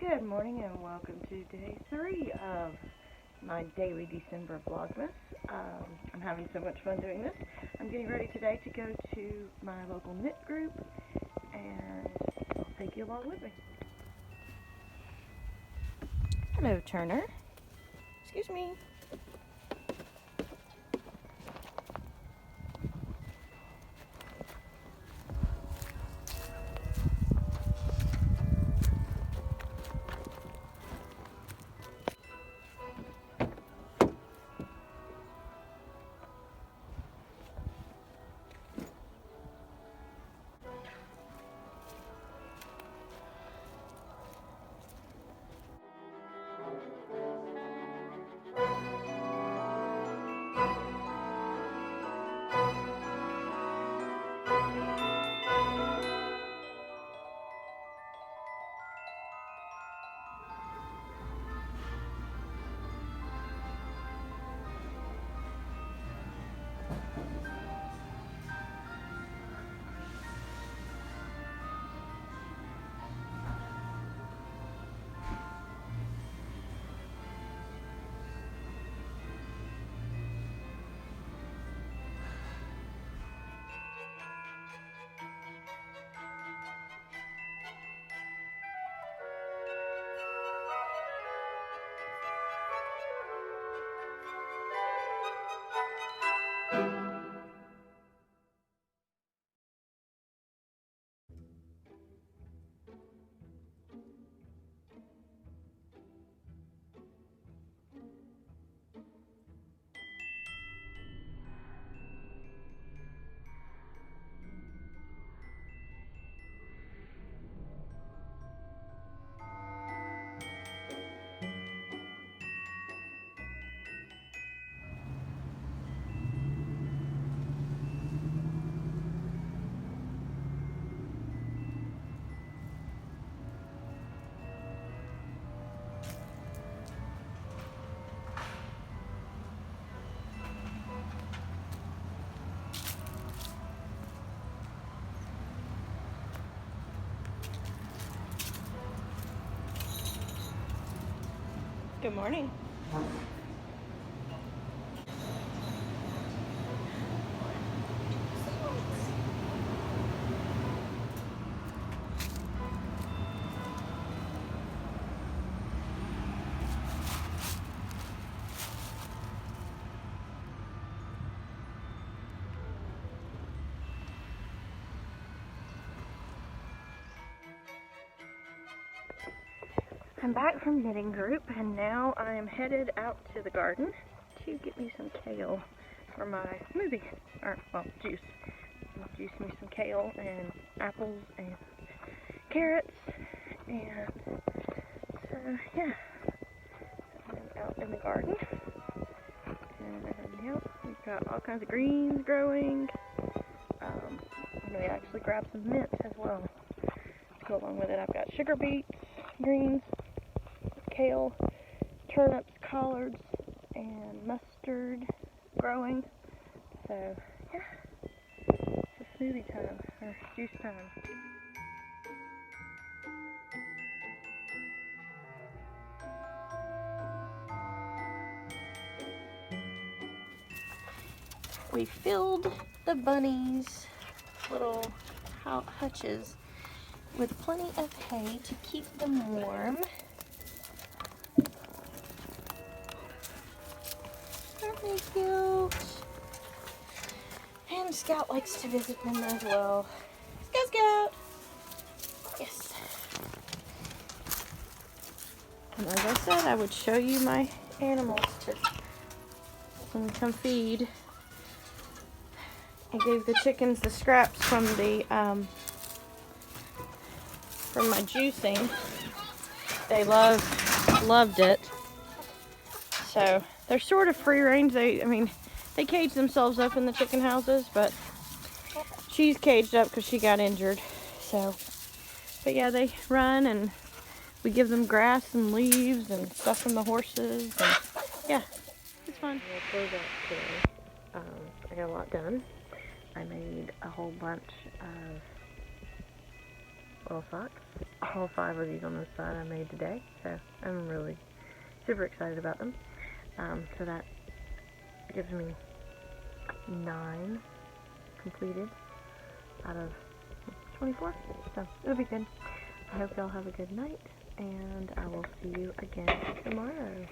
Good morning and welcome to day 3 of my daily December Vlogmas. I'm having so much fun doing this. I'm getting ready today to go to my local knit group, and I'll take you along with me. Hello, Turner. Excuse me. Good morning. I'm back from knitting group, and now I am headed out to the garden to get me some kale for my smoothie, or well, juice. I'll juice me some kale and apples and carrots, and so yeah, I'm out in the garden, and yep, we've got all kinds of greens growing. I'm going to actually grab some mint as well to go along with it. I've got sugar beets, greens, kale, turnips, collards, and mustard growing. So yeah, it's a smoothie time, or juice time. We filled the bunnies' little hutches with plenty of hay to keep them warm. Aren't they cute? And Scout likes to visit them as well. Scout, Scout! Yes. And as I said, I would show you my animals to come feed. I gave the chickens the scraps from my juicing. They loved it. So they're sort of free range. They cage themselves up in the chicken houses, but she's caged up because she got injured. So, but yeah, they run, and we give them grass and leaves and stuff from the horses, and yeah, it's fun. I got a lot done. I made a whole bunch of little socks. All 5 of these on this side I made today, so I'm really super excited about them. So that gives me 9 completed out of 24, so it'll be good. I hope y'all have a good night, and I will see you again tomorrow.